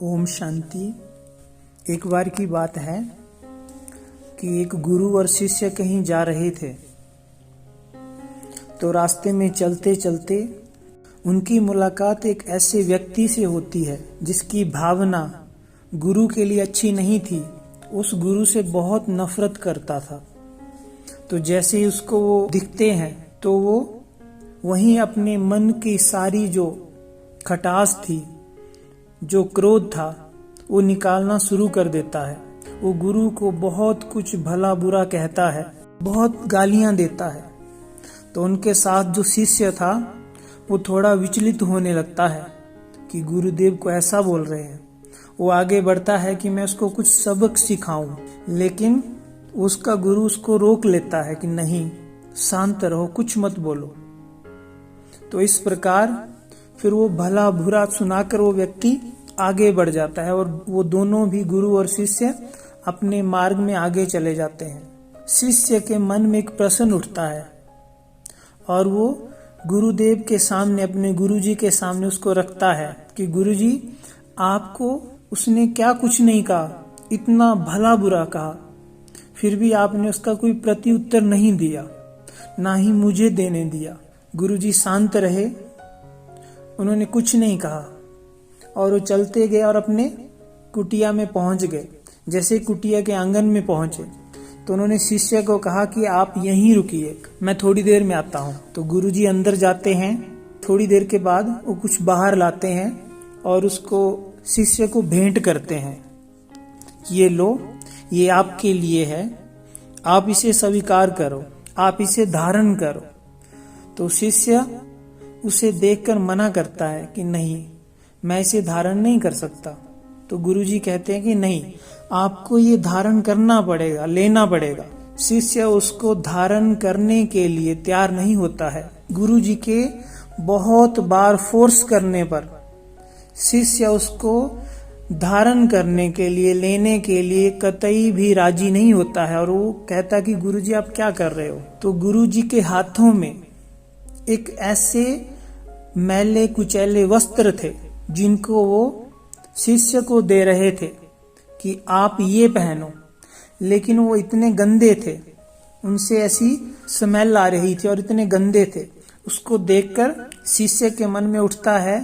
ओम शांति। एक बार की बात है कि एक गुरु और शिष्य कहीं जा रहे थे, तो रास्ते में चलते चलते उनकी मुलाकात एक ऐसे व्यक्ति से होती है जिसकी भावना गुरु के लिए अच्छी नहीं थी। उस गुरु से बहुत नफरत करता था। तो जैसे ही उसको वो दिखते हैं तो वो वहीं अपने मन की सारी जो खटास थी, जो क्रोध था, वो निकालना शुरू कर देता है। वो गुरु को बहुत कुछ भला बुरा कहता है, बहुत गालियां देता है। तो उनके साथ जो शिष्य था वो थोड़ा विचलित होने लगता है कि गुरुदेव को ऐसा बोल रहे हैं। वो आगे बढ़ता है कि मैं उसको कुछ सबक सिखाऊं, लेकिन उसका गुरु उसको रोक लेता है कि नहीं, शांत रहो, कुछ मत बोलो। तो इस प्रकार फिर वो भला बुरा सुनाकर वो व्यक्ति आगे बढ़ जाता है और वो दोनों भी गुरु और शिष्य अपने मार्ग में आगे चले जाते हैं। शिष्य के मन में एक प्रश्न उठता है और वो गुरुदेव के सामने, अपने गुरुजी के सामने उसको रखता है कि गुरुजी, आपको उसने क्या कुछ नहीं कहा, इतना भला बुरा कहा, फिर भी आपने उसका कोई प्रत्युत्तर नहीं दिया, ना ही मुझे देने दिया। गुरुजी शांत रहे, उन्होंने कुछ नहीं कहा और वो चलते गए और अपने कुटिया में पहुंच गए। जैसे कुटिया के आंगन में पहुंचे तो उन्होंने शिष्य को कहा कि आप यहीं रुकिए, मैं थोड़ी देर में आता हूं। तो गुरुजी अंदर जाते हैं। थोड़ी देर के बाद वो कुछ बाहर लाते हैं और उसको शिष्य को भेंट करते हैं। ये लो, ये आपके लिए है, आप इसे स्वीकार करो, आप इसे धारण करो। तो शिष्य उसे देखकर मना करता है कि नहीं, मैं इसे धारण नहीं कर सकता। तो गुरुजी कहते हैं कि नहीं, आपको ये धारण करना पड़ेगा, लेना पड़ेगा। शिष्य उसको धारण करने के लिए तैयार नहीं होता है। गुरुजी के बहुत बार फोर्स करने पर शिष्य उसको धारण करने के लिए, लेने के लिए कतई भी राजी नहीं होता है और वो कहता कि गुरुजी आप क्या कर रहे हो। तो गुरुजी के हाथों में एक ऐसे मैले कुचैले वस्त्र थे जिनको वो शिष्य को दे रहे थे कि आप ये पहनो, लेकिन वो इतने गंदे थे, उनसे ऐसी स्मेल आ रही थी और इतने गंदे थे। उसको देखकर शिष्य के मन में उठता है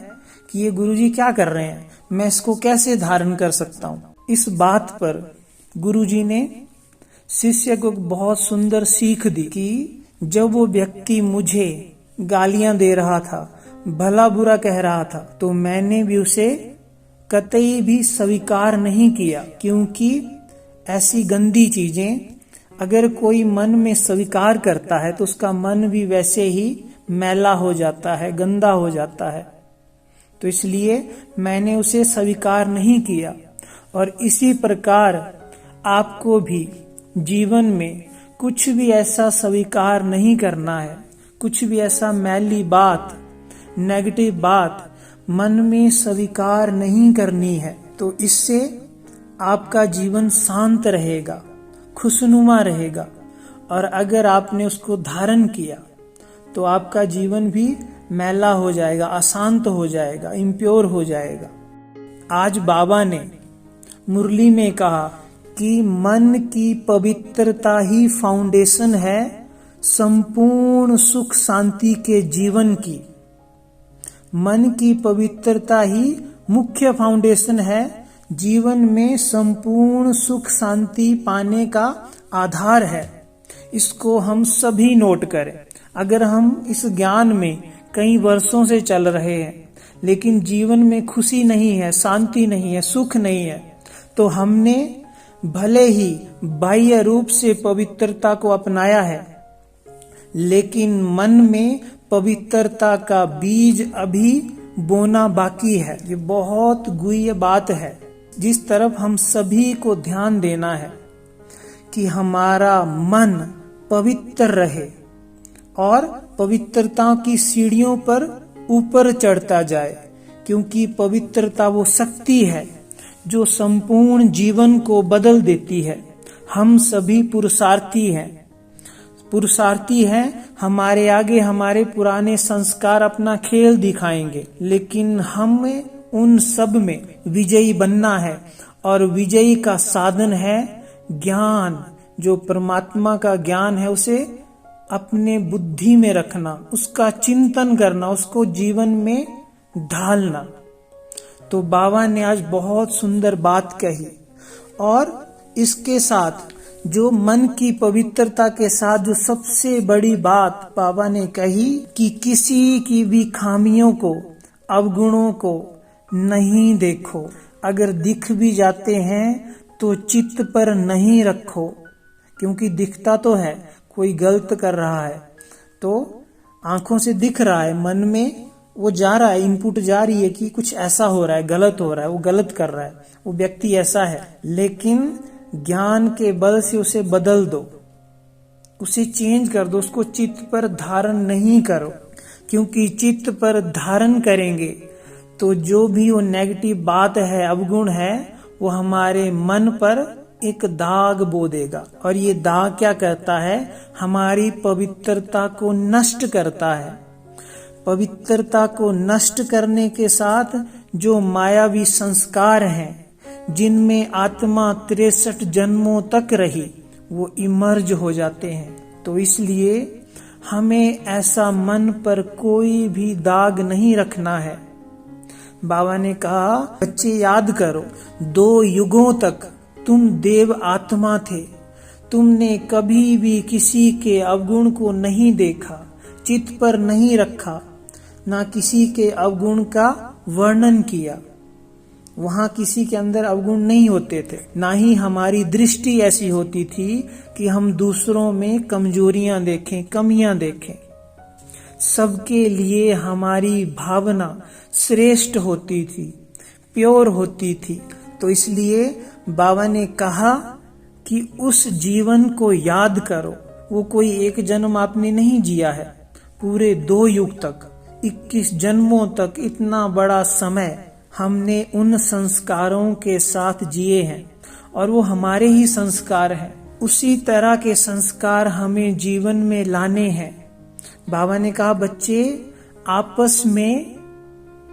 कि ये गुरुजी क्या कर रहे हैं, मैं इसको कैसे धारण कर सकता हूँ। इस बात पर गुरुजी ने शिष्य को बहुत सुंदर सीख दी कि जब वो व्यक्ति मुझे गालियां दे रहा था, भला बुरा कह रहा था, तो मैंने भी उसे कतई भी स्वीकार नहीं किया, क्योंकि ऐसी गंदी चीजें अगर कोई मन में स्वीकार करता है तो उसका मन भी वैसे ही मैला हो जाता है, गंदा हो जाता है। तो इसलिए मैंने उसे स्वीकार नहीं किया। और इसी प्रकार आपको भी जीवन में कुछ भी ऐसा स्वीकार नहीं करना है, कुछ भी ऐसा मैली बात, नेगेटिव बात मन में स्वीकार नहीं करनी है। तो इससे आपका जीवन शांत रहेगा, खुशनुमा रहेगा। और अगर आपने उसको धारण किया तो आपका जीवन भी मैला हो जाएगा, अशांत हो जाएगा, इम्प्योर हो जाएगा। आज बाबा ने मुरली में कहा कि मन की पवित्रता ही फाउंडेशन है संपूर्ण सुख शांति के जीवन की। मन की पवित्रता ही मुख्य फाउंडेशन है जीवन में संपूर्ण सुख शांति पाने का आधार है। इसको हम सभी नोट करें। अगर हम इस ज्ञान में कई वर्षों से चल रहे हैं लेकिन जीवन में खुशी नहीं है, शांति नहीं है, सुख नहीं है, तो हमने भले ही बाह्य रूप से पवित्रता को अपनाया है, लेकिन मन में पवित्रता का बीज अभी बोना बाकी है। ये बहुत गुह्य बात है जिस तरफ हम सभी को ध्यान देना है कि हमारा मन पवित्र रहे और पवित्रता की सीढ़ियों पर ऊपर चढ़ता जाए, क्योंकि पवित्रता वो शक्ति है जो संपूर्ण जीवन को बदल देती है। हम सभी पुरुषार्थी हैं। हमारे आगे हमारे पुराने संस्कार अपना खेल दिखाएंगे, लेकिन हमें उन सब में विजयी बनना है। और विजयी का साधन है ज्ञान। जो परमात्मा का ज्ञान है उसे अपने बुद्धि में रखना, उसका चिंतन करना, उसको जीवन में ढालना। तो बाबा ने आज बहुत सुंदर बात कही। और इसके साथ जो मन की पवित्रता के साथ जो सबसे बड़ी बात बाबा ने कही कि किसी की भी खामियों को, अवगुणों को नहीं देखो। अगर दिख भी जाते हैं तो चित्त पर नहीं रखो, क्योंकि दिखता तो है, कोई गलत कर रहा है तो आंखों से दिख रहा है, मन में वो जा रहा है, इनपुट जा रही है कि कुछ ऐसा हो रहा है, गलत हो रहा है, वो गलत कर रहा है, वो व्यक्ति ऐसा है। लेकिन ज्ञान के बल से उसे बदल दो, उसे चेंज कर दो, उसको चित्त पर धारण नहीं करो। क्योंकि चित्त पर धारण करेंगे तो जो भी वो नेगेटिव बात है, अवगुण है, वो हमारे मन पर एक दाग बो देगा। और ये दाग क्या करता है? हमारी पवित्रता को नष्ट करता है। पवित्रता को नष्ट करने के साथ जो मायावी संस्कार हैं, जिनमें आत्मा 63 जन्मों तक रही, वो इमर्ज हो जाते हैं। तो इसलिए हमें ऐसा मन पर कोई भी दाग नहीं रखना है। बाबा ने कहा, बच्चे याद करो, 2 युगों तक तुम देव आत्मा थे। तुमने कभी भी किसी के अवगुण को नहीं देखा, चित्त पर नहीं रखा, ना किसी के अवगुण का वर्णन किया। वहां किसी के अंदर अवगुण नहीं होते थे, ना ही हमारी दृष्टि ऐसी होती थी कि हम दूसरों में कमजोरियां देखें, कमियां देखें। सबके लिए हमारी भावना श्रेष्ठ होती थी, प्योर होती थी। तो इसलिए बाबा ने कहा कि उस जीवन को याद करो। वो कोई एक जन्म आपने नहीं जिया है, पूरे 2 युग तक, 21 जन्मों तक, इतना बड़ा समय हमने उन संस्कारों के साथ जिए हैं और वो हमारे ही संस्कार हैं। उसी तरह के संस्कार हमें जीवन में लाने हैं। बाबा ने कहा, बच्चे आपस में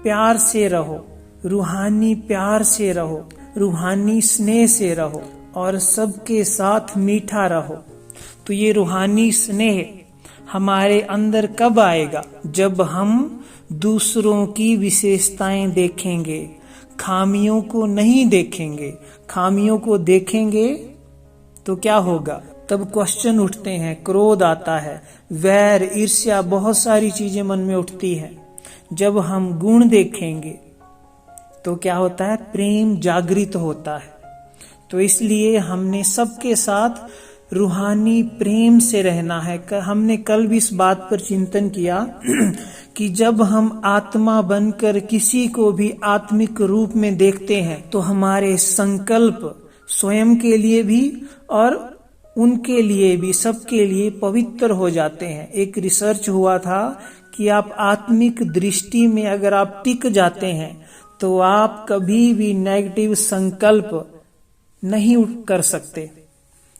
प्यार से रहो, रूहानी प्यार से रहो, रूहानी स्नेह से रहो और सबके साथ मीठा रहो। तो ये रूहानी स्नेह हमारे अंदर कब आएगा? जब हम दूसरों की विशेषताएं देखेंगे, खामियों को नहीं देखेंगे। खामियों को देखेंगे तो क्या होगा? तब क्वेश्चन उठते हैं, क्रोध आता है, वैर, ईर्ष्या, बहुत सारी चीजें मन में उठती हैं। जब हम गुण देखेंगे तो क्या होता है? प्रेम जागृत होता है। तो इसलिए हमने सबके साथ रूहानी प्रेम से रहना है। हमने कल भी इस बात पर चिंतन किया कि जब हम आत्मा बनकर किसी को भी आत्मिक रूप में देखते हैं तो हमारे संकल्प स्वयं के लिए भी और उनके लिए भी, सबके लिए पवित्र हो जाते हैं। एक रिसर्च हुआ था कि आप आत्मिक दृष्टि में अगर आप टिक जाते हैं तो आप कभी भी नेगेटिव संकल्प नहीं कर सकते।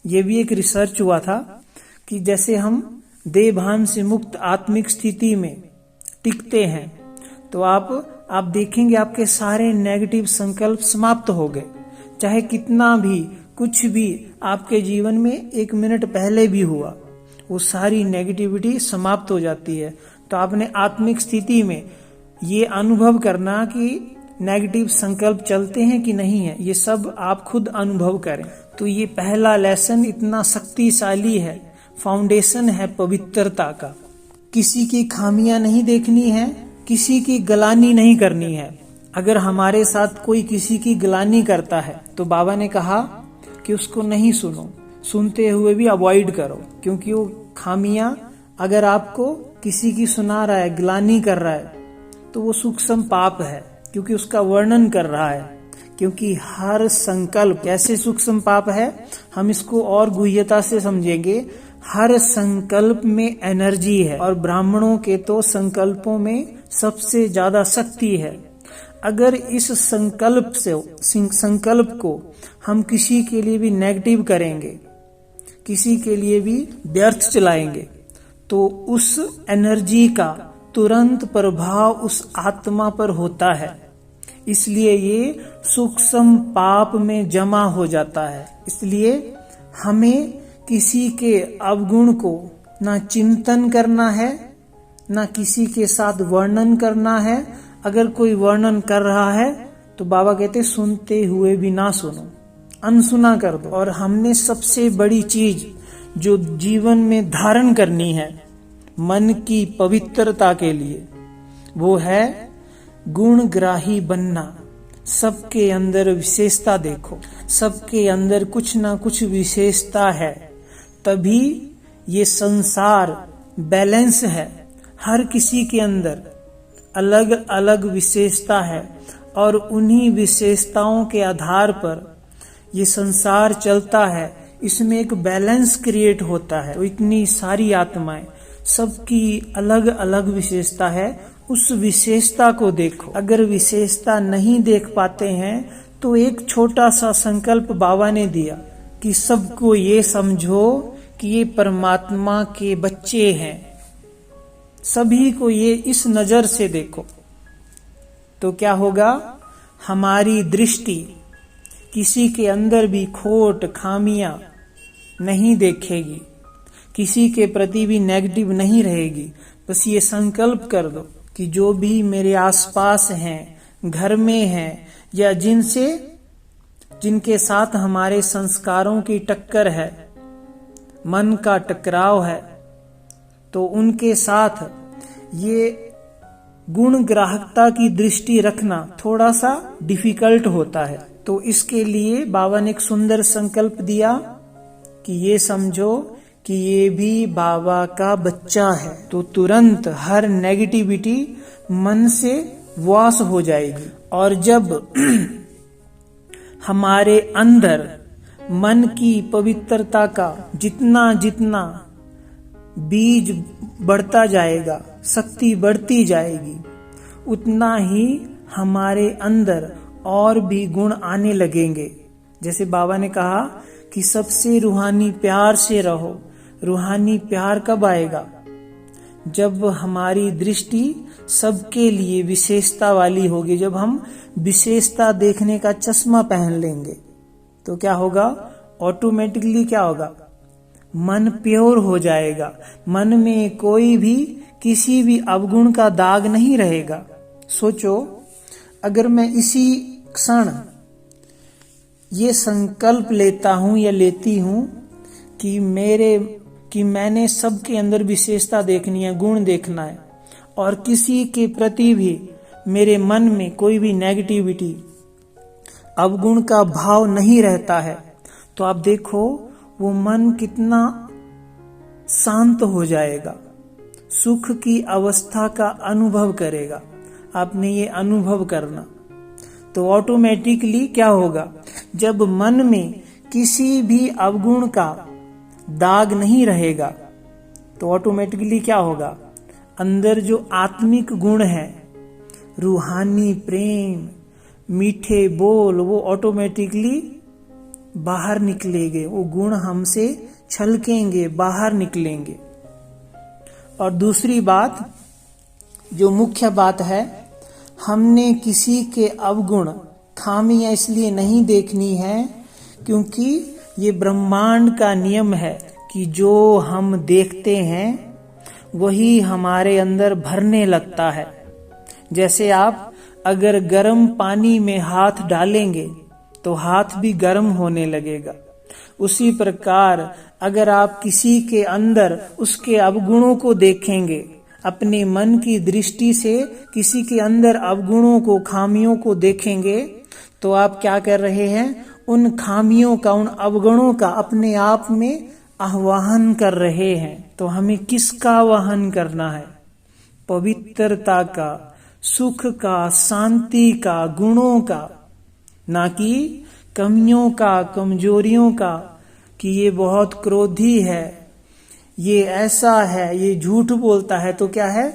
ये भी एक रिसर्च हुआ था कि जैसे हम देह भान से मुक्त आत्मिक स्थिति में टिकते हैं तो आप देखेंगे आपके सारे नेगेटिव संकल्प समाप्त हो गए। चाहे कितना भी कुछ भी आपके जीवन में 1 मिनट पहले भी हुआ, वो सारी नेगेटिविटी समाप्त हो जाती है। तो आपने आत्मिक स्थिति में ये अनुभव करना कि नेगेटिव संकल्प चलते हैं कि नहीं है, ये सब आप खुद अनुभव करें। तो ये पहला लेसन इतना शक्तिशाली है, फाउंडेशन है पवित्रता का। किसी की खामियां नहीं देखनी है, किसी की गलानी नहीं करनी है। अगर हमारे साथ कोई किसी की गलानी करता है तो बाबा ने कहा कि उसको नहीं सुनो, सुनते हुए भी अवॉइड करो, क्योंकि वो खामियां अगर आपको किसी की सुना रहा है, गलानी कर रहा है, तो वो सूक्ष्म पाप है, क्योंकि उसका वर्णन कर रहा है। क्योंकि हर संकल्प कैसे सूक्ष्म पाप है, हम इसको और गुह्यता से समझेंगे। हर संकल्प में एनर्जी है और ब्राह्मणों के तो संकल्पों में सबसे ज्यादा शक्ति है। अगर इस संकल्प को हम किसी के लिए भी नेगेटिव करेंगे, किसी के लिए भी व्यर्थ चलाएंगे, तो उस एनर्जी का तुरंत प्रभाव उस आत्मा पर होता है। इसलिए ये सूक्ष्म पाप में जमा हो जाता है। इसलिए हमें किसी के अवगुण को ना चिंतन करना है, ना किसी के साथ वर्णन करना है। अगर कोई वर्णन कर रहा है तो बाबा कहते सुनते हुए भी ना सुनो, अनसुना कर दो। और हमने सबसे बड़ी चीज जो जीवन में धारण करनी है मन की पवित्रता के लिए, वो है गुणग्राही बनना। सबके अंदर विशेषता देखो, सबके अंदर कुछ ना कुछ विशेषता है, तभी ये संसार बैलेंस है। हर किसी के अंदर अलग अलग विशेषता है और उन्हीं विशेषताओं के आधार पर ये संसार चलता है। इसमें एक बैलेंस क्रिएट होता है। तो इतनी सारी आत्माएं, सबकी अलग अलग विशेषता है, उस विशेषता को देखो। अगर विशेषता नहीं देख पाते हैं तो एक छोटा सा संकल्प बाबा ने दिया कि सबको ये समझो कि ये परमात्मा के बच्चे हैं, सभी को ये इस नजर से देखो। तो क्या होगा, हमारी दृष्टि किसी के अंदर भी खोट खामियां नहीं देखेगी, किसी के प्रति भी नेगेटिव नहीं रहेगी। बस ये संकल्प कर दो कि जो भी मेरे आसपास हैं, घर में हैं, या जिनके साथ हमारे संस्कारों की टक्कर है, मन का टकराव है, तो उनके साथ ये गुण ग्राहकता की दृष्टि रखना थोड़ा सा डिफिकल्ट होता है। तो इसके लिए बाबा ने एक सुंदर संकल्प दिया कि ये समझो कि ये भी बाबा का बच्चा है। तो तुरंत हर नेगेटिविटी मन से वास हो जाएगी। और जब हमारे अंदर मन की पवित्रता का जितना जितना बीज बढ़ता जाएगा, शक्ति बढ़ती जाएगी, उतना ही हमारे अंदर और भी गुण आने लगेंगे। जैसे बाबा ने कहा कि सबसे रूहानी प्यार से रहो। रूहानी प्यार कब आएगा? जब हमारी दृष्टि सबके लिए विशेषता वाली होगी, जब हम विशेषता देखने का चश्मा पहन लेंगे। तो क्या होगा, ऑटोमेटिकली क्या होगा, मन प्योर हो जाएगा। मन में कोई भी किसी भी अवगुण का दाग नहीं रहेगा। सोचो, अगर मैं इसी क्षण ये संकल्प लेता हूं या लेती हूं कि मैंने सबके अंदर विशेषता देखनी है, गुण देखना है, और किसी के प्रति भी मेरे मन में कोई भी नेगेटिविटी, अवगुण का भाव नहीं रहता है, तो आप देखो वो मन कितना शांत हो जाएगा, सुख की अवस्था का अनुभव करेगा। आपने ये अनुभव करना, तो ऑटोमेटिकली क्या होगा, जब मन में किसी भी अवगुण का दाग नहीं रहेगा, तो ऑटोमेटिकली क्या होगा, अंदर जो आत्मिक गुण है, रूहानी प्रेम, मीठे बोल, वो ऑटोमेटिकली बाहर निकलेंगे। वो गुण हमसे छलकेंगे, बाहर निकलेंगे। और दूसरी बात, जो मुख्य बात है, हमने किसी के अवगुण खामियां इसलिए नहीं देखनी है क्योंकि ये ब्रह्मांड का नियम है कि जो हम देखते हैं वही हमारे अंदर भरने लगता है। जैसे आप अगर गर्म पानी में हाथ डालेंगे तो हाथ भी गर्म होने लगेगा। उसी प्रकार अगर आप किसी के अंदर उसके अवगुणों को देखेंगे, अपने मन की दृष्टि से किसी के अंदर अवगुणों को, खामियों को देखेंगे, तो आप क्या कर रहे हैं, उन खामियों का, उन अवगुणों का अपने आप में आह्वान कर रहे हैं। तो हमें किसका आह्वान करना है? पवित्रता का, सुख का, शांति का, गुणों का, ना कि कमियों का, कमजोरियों का, कि ये बहुत क्रोधी है, ये ऐसा है, ये झूठ बोलता है। तो क्या है,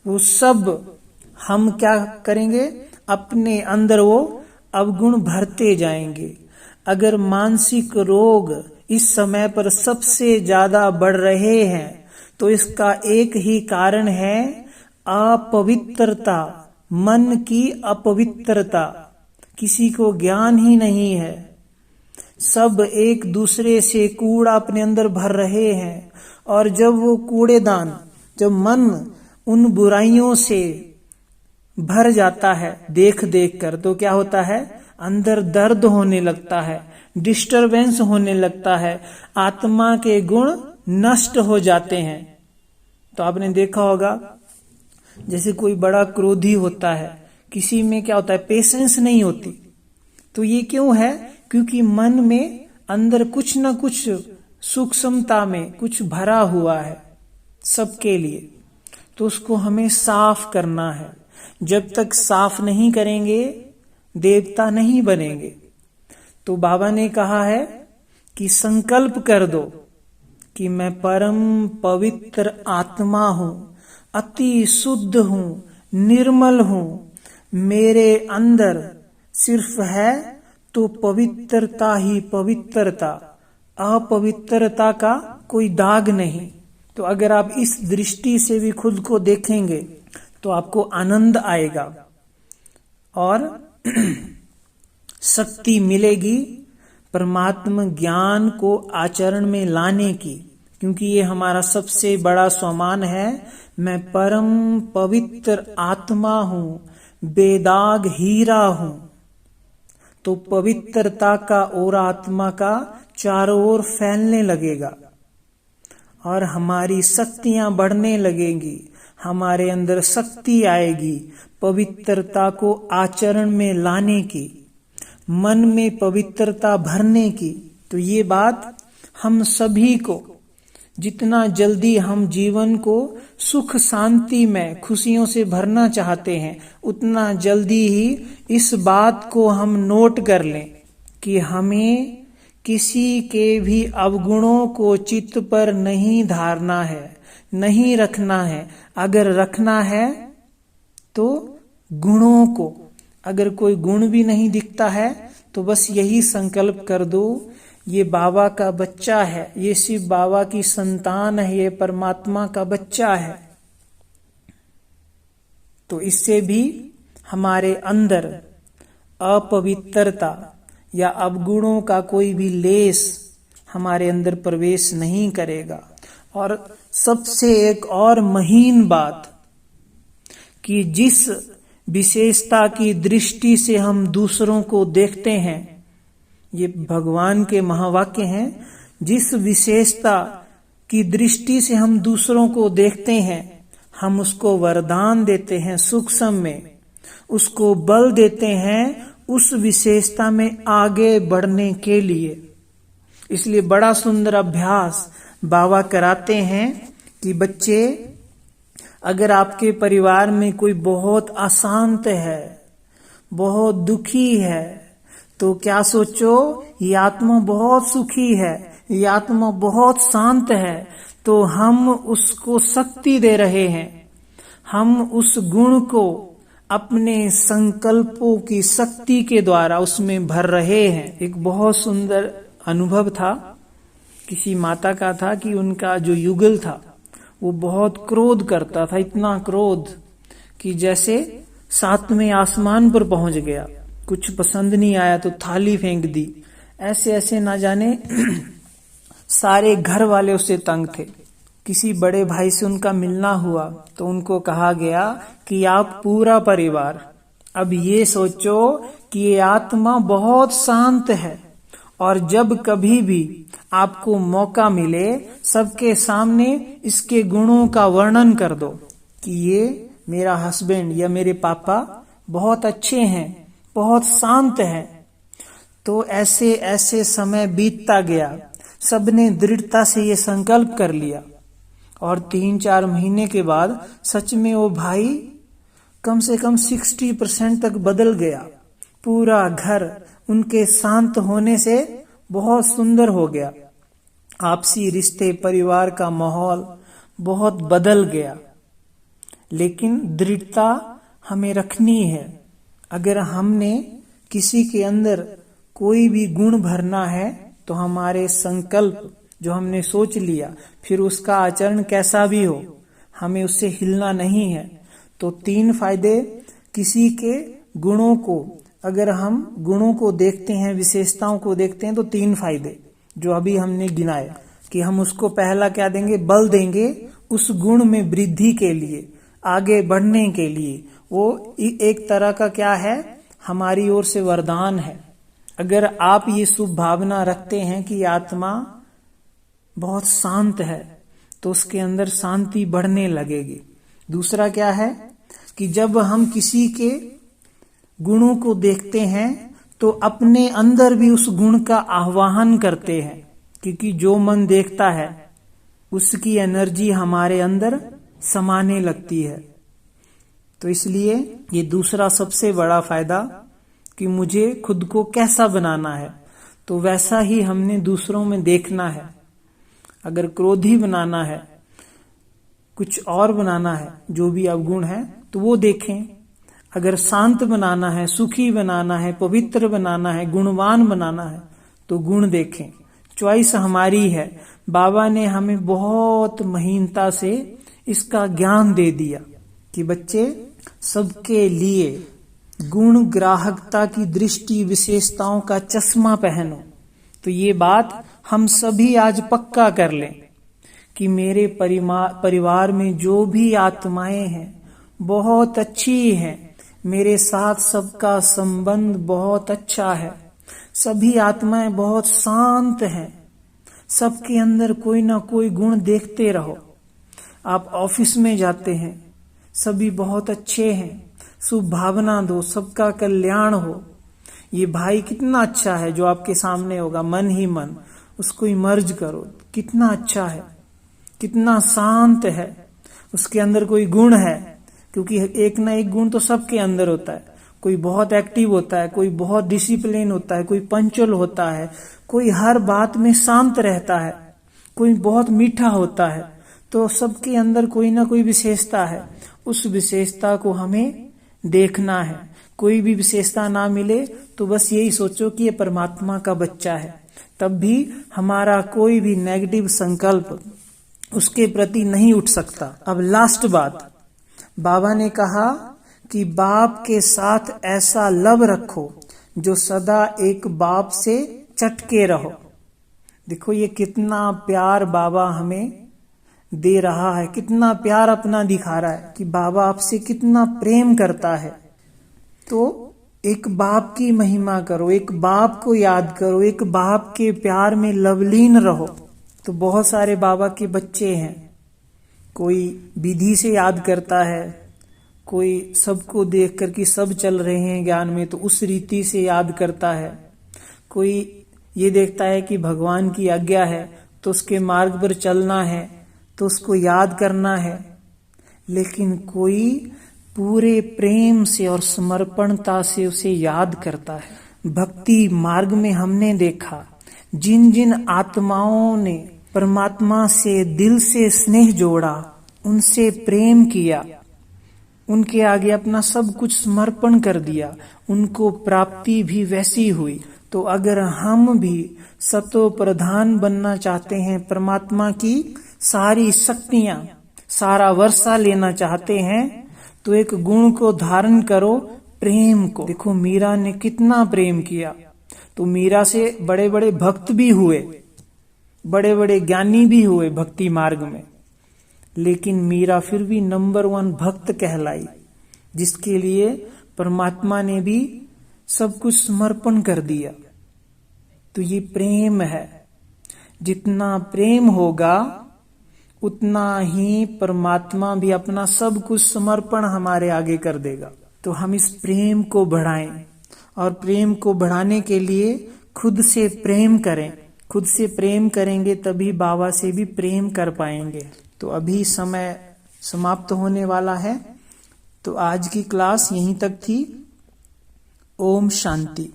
वो सब हम क्या करेंगे, अपने अंदर वो अवगुण भरते जाएंगे। अगर मानसिक रोग इस समय पर सबसे ज्यादा बढ़ रहे हैं तो इसका एक ही कारण है अपवित्रता, मन की अपवित्रता, किसी को ज्ञान ही नहीं है, सब एक दूसरे से कूड़ा अपने अंदर भर रहे हैं। और जब वो कूड़ेदान, जब मन उन बुराइयों से भर जाता है देख देख कर, तो क्या होता है, अंदर दर्द होने लगता है, डिस्टरबेंस होने लगता है, आत्मा के गुण नष्ट हो जाते हैं। तो आपने देखा होगा जैसे कोई बड़ा क्रोधी होता है, किसी में क्या होता है, पेशेंस नहीं होती। तो ये क्यों है, क्योंकि मन में अंदर कुछ ना कुछ सूक्ष्मता में कुछ भरा हुआ है सबके लिए। तो उसको हमें साफ करना है। जब तक साफ नहीं करेंगे देवता नहीं बनेंगे। तो बाबा ने कहा है कि संकल्प कर दो कि मैं परम पवित्र आत्मा हूं, अति शुद्ध हूं, निर्मल हूं, मेरे अंदर सिर्फ है तो पवित्रता ही पवित्रता, अपवित्रता का कोई दाग नहीं। तो अगर आप इस दृष्टि से भी खुद को देखेंगे तो आपको आनंद आएगा और शक्ति मिलेगी परमात्मा ज्ञान को आचरण में लाने की, क्योंकि ये हमारा सबसे बड़ा स्वमान है। मैं परम पवित्र आत्मा हूं, बेदाग हीरा हूं। तो पवित्रता का और आत्मा का चारों ओर फैलने लगेगा और हमारी शक्तियां बढ़ने लगेंगी, हमारे अंदर शक्ति आएगी पवित्रता को आचरण में लाने की, मन में पवित्रता भरने की। तो ये बात हम सभी को, जितना जल्दी हम जीवन को सुख शांति में खुशियों से भरना चाहते हैं, उतना जल्दी ही इस बात को हम नोट कर लें कि हमें किसी के भी अवगुणों को चित्त पर नहीं धारना है, नहीं रखना है। अगर रखना है तो गुणों को, अगर कोई गुण भी नहीं दिखता है तो बस यही संकल्प कर दो, ये बाबा का बच्चा है, ये शिव बाबा की संतान है, ये परमात्मा का बच्चा है। तो इससे भी हमारे अंदर अपवित्रता या अवगुणों का कोई भी लेस हमारे अंदर प्रवेश नहीं करेगा। और सबसे एक और महीन बात कि जिस विशेषता की दृष्टि से हम दूसरों को देखते हैं, ये भगवान के महावाक्य हैं, जिस विशेषता की दृष्टि से हम दूसरों को देखते हैं, हम उसको वरदान देते हैं सूक्ष्म में, उसको बल देते हैं उस विशेषता में आगे बढ़ने के लिए। इसलिए बड़ा सुंदर अभ्यास बाबा कराते हैं कि बच्चे, अगर आपके परिवार में कोई बहुत अशांत है, बहुत दुखी है, तो क्या सोचो, ये आत्मा बहुत सुखी है, ये आत्मा बहुत शांत है। तो हम उसको शक्ति दे रहे हैं, हम उस गुण को अपने संकल्पों की शक्ति के द्वारा उसमें भर रहे हैं। एक बहुत सुंदर अनुभव था, किसी माता का था कि उनका जो युगल था वो बहुत क्रोध करता था, इतना क्रोध कि जैसे 7वें आसमान पर पहुंच गया। कुछ पसंद नहीं आया तो थाली फेंक दी। ऐसे ऐसे ना जाने सारे घर वाले उससे तंग थे। किसी बड़े भाई से उनका मिलना हुआ तो उनको कहा गया कि आप पूरा परिवार अब ये सोचो कि ये आत्मा बहुत शांत है, और जब कभी भी आपको मौका मिले सबके सामने इसके गुणों का वर्णन कर दो कि ये मेरा हस्बैंड या मेरे पापा बहुत अच्छे हैं, बहुत शांत हैं। तो ऐसे ऐसे समय बीतता गया, सबने दृढ़ता से ये संकल्प कर लिया, और 3-4 महीने के बाद सच में वो भाई कम से कम 60% तक बदल गया। पूरा घर उनके शांत होने से बहुत सुंदर हो गया। आपसी रिश्ते, परिवार का माहौल बहुत बदल गया। लेकिन दृढ़ता हमें रखनी है। अगर हमने किसी के अंदर कोई भी गुण भरना है तो हमारे संकल्प जो हमने सोच लिया, फिर उसका आचरण कैसा भी हो, हमें उससे हिलना नहीं है। तो 3 फायदे किसी के गुणों को, अगर हम गुणों को देखते हैं, विशेषताओं को देखते हैं, तो 3 फायदे जो अभी हमने गिनाए कि हम उसको पहला क्या देंगे, बल देंगे उस गुण में वृद्धि के लिए, आगे बढ़ने के लिए। वो एक तरह का क्या है, हमारी ओर से वरदान है। अगर आप ये शुभ भावना रखते हैं कि आत्मा बहुत शांत है, तो उसके अंदर शांति बढ़ने लगेगी। दूसरा क्या है कि जब हम किसी के गुणों को देखते हैं तो अपने अंदर भी उस गुण का आह्वान करते हैं, क्योंकि जो मन देखता है उसकी एनर्जी हमारे अंदर समाने लगती है। तो इसलिए ये दूसरा सबसे बड़ा फायदा कि मुझे खुद को कैसा बनाना है, तो वैसा ही हमने दूसरों में देखना है। अगर क्रोधी बनाना है, कुछ और बनाना है, जो भी अवगुण है, तो वो देखें। अगर शांत बनाना है, सुखी बनाना है, पवित्र बनाना है, गुणवान बनाना है, तो गुण देखें। चॉइस हमारी है। बाबा ने हमें बहुत महीनता से इसका ज्ञान दे दिया कि बच्चे, सबके लिए गुण ग्राहकता की दृष्टि, विशेषताओं का चश्मा पहनो। तो ये बात हम सभी आज पक्का कर लें कि मेरे परिवार में जो भी आत्माएं हैं बहुत अच्छी हैं, मेरे साथ सबका संबंध बहुत अच्छा है, सभी आत्माएं बहुत शांत हैं, सबके अंदर कोई ना कोई गुण देखते रहो। आप ऑफिस में जाते हैं, सभी बहुत अच्छे हैं, शुभ भावना दो, सबका कल्याण हो। ये भाई कितना अच्छा है जो आपके सामने होगा, मन ही मन उसको इमर्ज करो, कितना अच्छा है, कितना शांत है, उसके अंदर कोई गुण है। क्योंकि एक ना एक गुण तो सबके अंदर होता है। कोई बहुत एक्टिव होता है, कोई बहुत डिसिप्लिन होता है, कोई पंचुअल होता है, कोई हर बात में शांत रहता है, कोई बहुत मीठा होता है। तो सबके अंदर कोई ना कोई विशेषता है। उस विशेषता को हमें देखना है। कोई भी विशेषता ना मिले तो बस यही सोचो कि ये परमात्मा का बच्चा है, तब भी हमारा कोई भी नेगेटिव संकल्प उसके प्रति नहीं उठ सकता। अब लास्ट बात, बाबा ने कहा कि बाप के साथ ऐसा लव रखो जो सदा एक बाप से चटके रहो। देखो ये कितना प्यार बाबा हमें दे रहा है, कितना प्यार अपना दिखा रहा है कि बाबा आपसे कितना प्रेम करता है। तो एक बाप की महिमा करो, एक बाप को याद करो, एक बाप के प्यार में लवलीन रहो। तो बहुत सारे बाबा के बच्चे हैं, कोई विधि से याद करता है, कोई सबको देख कर कि सब चल रहे हैं ज्ञान में तो उस रीति से याद करता है, कोई ये देखता है कि भगवान की आज्ञा है तो उसके मार्ग पर चलना है तो उसको याद करना है। लेकिन कोई पूरे प्रेम से और समर्पणता से उसे याद करता है। भक्ति मार्ग में हमने देखा जिन जिन आत्माओं ने परमात्मा से दिल से स्नेह जोड़ा, उनसे प्रेम किया, उनके आगे अपना सब कुछ समर्पण कर दिया, उनको प्राप्ति भी वैसी हुई। तो अगर हम भी सतो प्रधान बनना चाहते हैं, परमात्मा की सारी शक्तियां, सारा वर्षा लेना चाहते हैं, तो एक गुण को धारण करो, प्रेम को। देखो मीरा ने कितना प्रेम किया, तो मीरा से बड़े बड़े भक्त भी हुए, बड़े बड़े ज्ञानी भी हुए भक्ति मार्ग में, लेकिन मीरा फिर भी नंबर 1 भक्त कहलाई, जिसके लिए परमात्मा ने भी सब कुछ समर्पण कर दिया। तो ये प्रेम है। जितना प्रेम होगा उतना ही परमात्मा भी अपना सब कुछ समर्पण हमारे आगे कर देगा। तो हम इस प्रेम को बढ़ाएं, और प्रेम को बढ़ाने के लिए खुद से प्रेम करें। खुद से प्रेम करेंगे तभी बाबा से भी प्रेम कर पाएंगे। तो अभी समय समाप्त होने वाला है, तो आज की क्लास यहीं तक थी। ओम शांति।